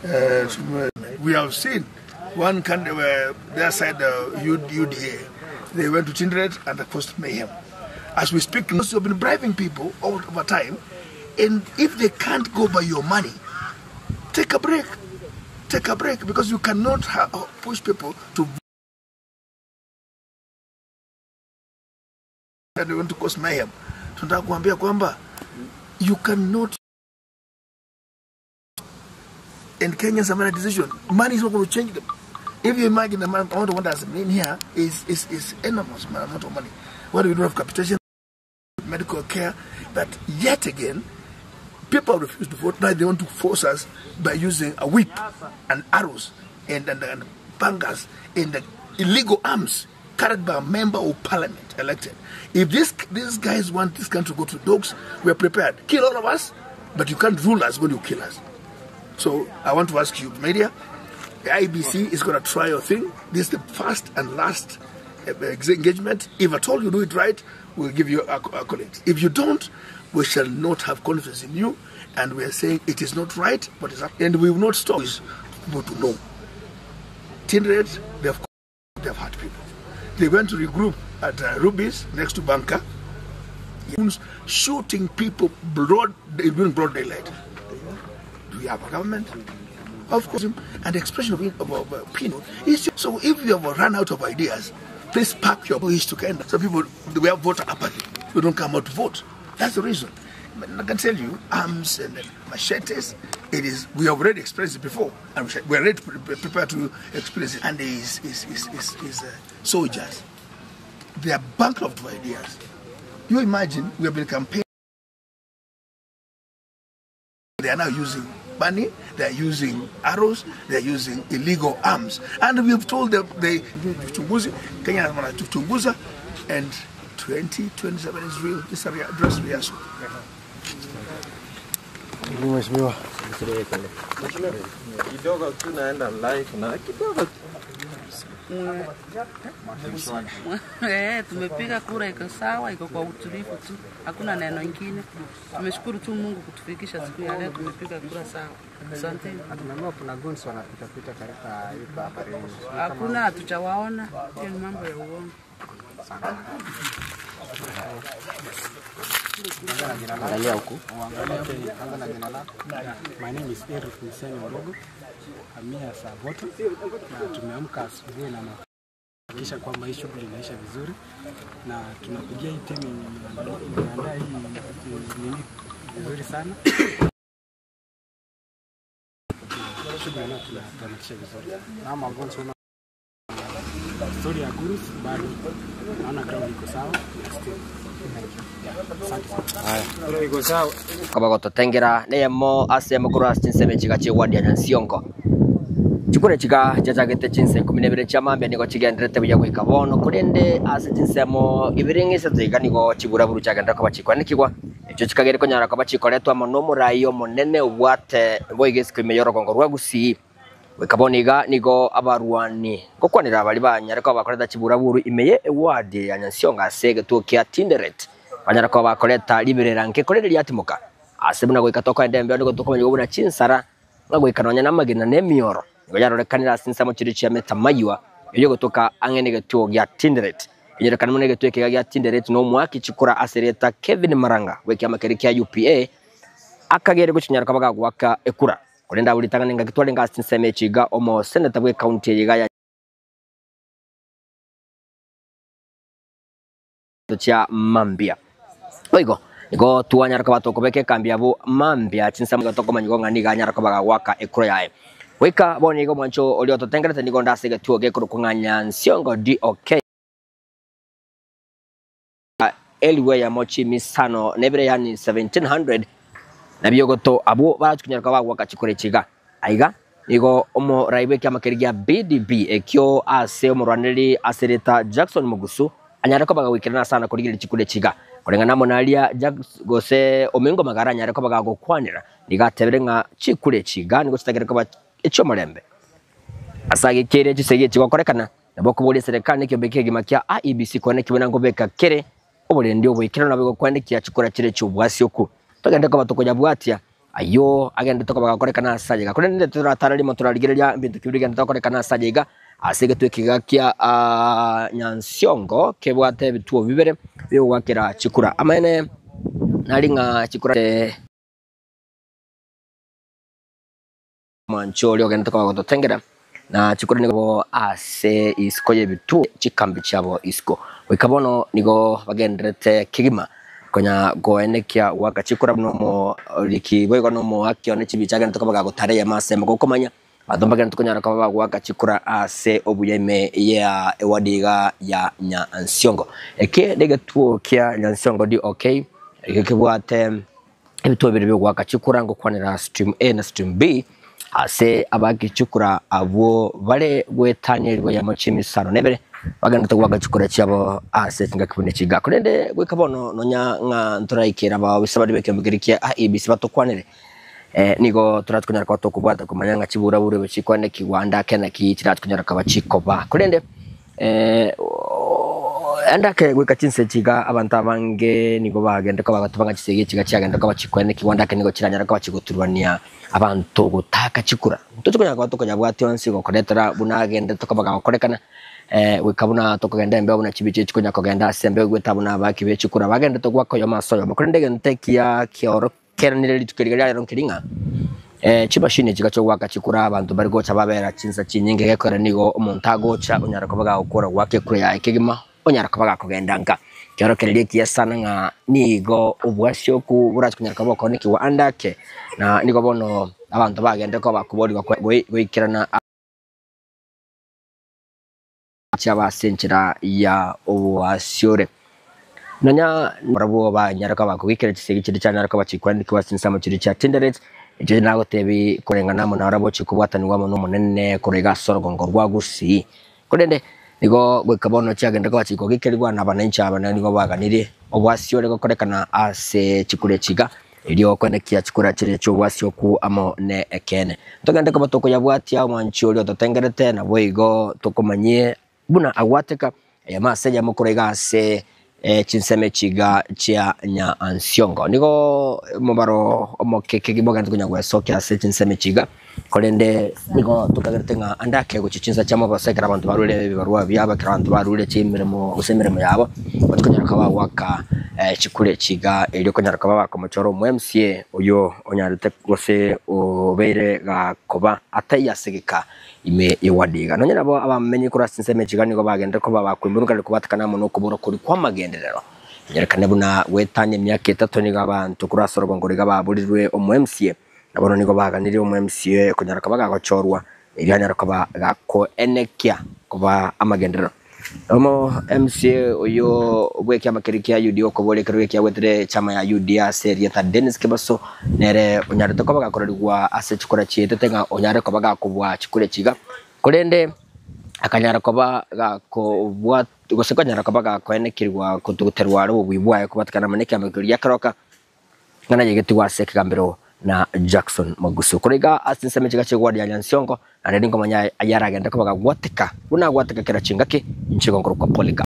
We have seen one country where their side, UDA, they went to Tinderet and they caused mayhem. As we speak, you have been bribing people over time, and if they can't go by your money, take a break. Take a break, because you cannot push people to vote. And they want to cause mayhem. You cannot. And Kenyans have made a decision. Money is not going to change them. If you imagine the amount of money that's in here is enormous amount of money. What do we do have capitation, medical care? But yet again, people refuse to vote. Now they want to force us by using a whip and arrows and bangers and the illegal arms carried by a member of parliament elected. If these guys want this country to go to dogs, we are prepared. Kill all of us, but you can't rule us when you kill us. So I want to ask you, media, the IBC is going to try your thing. This is the first and last engagement. If at all you do it right, we'll give you accolades. If you don't, we shall not have confidence in you. And we are saying it is not right, but it's up. And we will not stop people to know. Tinderet, they have hurt people. They went to regroup at Ruby's next to Banka, shooting people during broad daylight. Do we have a government? Of course, and the expression of opinion is so. If you have run out of ideas, please pack your voice together. So people, we have voter apathy. We don't come out to vote. That's the reason. I can tell you, arms and machetes. It is. We have already experienced it before, and we are ready prepared to experience it. And these soldiers, they are bankrupt of ideas. You imagine we have been campaigning. They are now using money, they are using arrows, they are using illegal arms. And we have told them they Kenya Tuchunguza, and 2027 is real. This is a dress rehearsal. Kidogo tunaenda live na kidogo tumepiga kura iko sawa, iko kwa utulivu tu. Hakuna neno lingine. Tumeshukuru tu Mungu kutufikisha siku ya leo, tumepiga kura sawa. Asante. Tunaona kuna guns wanapita katika hii barabara. Hakuna, hatujawaona. Hiyo ni mambo ya uongo. Angalia huko. Angalia jina lako. My name is Eric Mseni Morogo. Amia Savoto, na tumeamka asubuhi na kisha kwamba hii shughuli inaisha vizuri, na tunapigia hii timu inaandaa hii nini vizuri sana. Shughuli inayo tunafanikisha vizuri. Na magonjwa na story ya gurus bado naona crowd iko sawa. Kaba gototengera nemo ase mukuru astinse chiga chiwadi ya Nyansiongo chikure chiga jajagete chinse 12 chamambia niko chigendrete buya kwikabono kurende ase chinsemo ibiringise tuiganigo chibura buru chagenda ko bachikwanikigwa echo chikagere konyara ko bachikoretwa mono murayo monene ubwate boigese imeyoro kongo rwagusi wikaboniga nigo abarwani kokwanira bali banyara ko bakoreta chibura buru imeye ewadi ya Nyansiongo asege tukia Tinderet banyara ko bakoreta liberera nke korere lyatimuka asebuna gwikatoka endembe ndiko tukomanye gobuna chinsara ngagwikananya namagina nemioro ngo yarorekanira sinsa mu kiri cya metamaywa iyo gotoka angenege tuo gya Tinderet inyerekana munege tueke gya Tinderet no mwaki chikura asereta Kevin Maranga weki amakeriki ya UPA akagere gucinyara kabaga gwaka ekura kurenda bulitanga nga kitwale nga sinsa mechiga omo senator bwe county yiga ya cha Mambia oigo Go tuanyara kwa batoko beke kambia bu Mambia chinsa mga toko manyigo ngani ganyara kwa baga waka ekuro yae weka boni go mancho olio to tengrete nigo ndasege tuo gekuru kunganya Nsiongo DOK Eliwe ya mochi misano nebere yani 1700 na biyogoto abu batukunyara kwa baga waka chikure chiga aiga nigo omo raibe kya makerigia BDB ekyo ase omurwaniri asereta Jackson Mugusu anyara kwa baga wikirana sana kurigire chikure chiga kurengana monalia gose omengo magara anyara kwa baga gokwanira nigatebere nga chikure chiga nigo kitagere kwa echo morembe asage kere chisege chikokorekana naboko bole serikali kyo beke gimakia IEBC kone kibona ngo beka kere obole ndio bwikira nabwo kwandikia chikora kire cyubwasi oku tugende kwa batoko nyabwatia ayo agenda toka bagakorekana sajega kuri ndete turatararimo turarigereria bintu kibiri genda tokorekana sajega asige twikiga kia Nyansiongo kebwate bituo bibere byo gwakira Chikura amene naringa Chikura mancholi ogenda toka bagotengera na Chikura nigo ase isko yebitu chikambi chabo isko wikabono nigo bagendrete kigima konya goenekia waka Chikura no liki boygo no mo akyo ne chibichaga ntoka bagotare ya masemo kokomanya adombaga ntokonya rakaba waka Chikura ase obuyeme ya ewadiga ya Nyansiongo eke dege tuo kia Nyansiongo di okay eke bwate ebituo biri byo waka Chikura ngo kwanira stream A na stream B ase abaki Chikura abo bale gwetanyirwa ya machimisano nebere baganda tugwaga Chikura cyabo ase tinga kibone kiga kurende gwikabono nonya nga nturayikira ba bisabari beke mugirikia IBC batokwanire nigo turatkunyara kwa tokubata kumanyanga Chibura bure bikikwane kiwanda kena kiratkunyara kabachikoba kurende andake gwikachinse kiga abantu abange nigo bagenda ko bagatubanga kisege kiga cyagenda ko bachikwane kiwanda kene nigo kiranyara ko bachiguturwania abantu gutaka Chikura tutukunya kwa tokonya bwati onsi go koretera bunagenda tokabaga bakorekana wikabuna tokagenda mbe buna chibiche chikunya kogenda sembe gwetabuna bakibe Chikura bagenda togwako yo maso yo makurendege ntekia kioro keranire litukiriga ronkiringa chibashine chigacho waka Chikura abantu bari gocha babera chinsa chinyinge gekora nigo umuntago cha unyara kobaga ukora wake kure ya ikigima unyara kobaga kogenda nka kioro kelile kiasana nga nigo ubwasyo ku burachikunyara kobako niki wa andake na nigo bono abantu bagenda ko bakubori gwikirana chaba senchira ya owasyore nanya barabo ba nyaraka bakubikira kisege kiri cyane ariko bachikwandi kibasinsa mu kiri cya Tinderet je nago tebi kurengana mu narabo chikubwatanirwa mu munene kurega sorgongo rwagusi kurende nigo gwikabono cyagenda ko bachikogikirwa nabananchi abana nigo baganire owasyore ko korekana ase Chikure chiga ilio kwenda kia Chikura chire cyo wasyo ku amo ne ekene togenda ko batoko yabwati ya mancholi ototengerete na boigo tokomanye buna agwateka ya maseja mukurega se chinseme chiga chia Nyansiongo nigo mubaro omokeke giboga ntukunyagwa soke ase chinseme chiga kolende nigo tukagertenga andake go chichinsa chamo basekera abantu barule bibarwa byaba abantu barule chimiremo usemiremo yabo batukunyara kaba waka Chikure chiga ilio kunyara kaba waka muchoro mu MCA uyo onyarite gose obere ga koba atayasegeka ime iwadiga nonyera bo abamenye kura sinseme chiga nigo bagenda ko bakwimburuka kubatakana mu kubura kuri kwa magenderero nyerekane buna wetanye myaka 3 niga abantu kura sorgongo riga baburirwe mu MCA nabona nigo baganiriye mu MCA kunyara kaba gakorwa irianyara kaba gako enekia kuba amagenderero omo MCA uyo bweke amakirikia UDO ko bolekerwe kya wetre chama ya UDA serie ta Dennis Kibaso nere unyara to kaba gakorerwa ase Chikura chete tenga unyara kaba gakubwa Chikure chiga kurende akanyara kaba gakubwa gosekanyara kaba gakoenekirwa kututerwa ro bwibwaye kubatakana maneke amakiriya karoka ngana yegeti wase kigambiro na Jackson Magusu kurega asinseme chiga chegwadi ya Nyansiongo na ndingo manya ayara agenda ko bagagwateka buna gwateka kira chingake inchigo ngoro kwa polika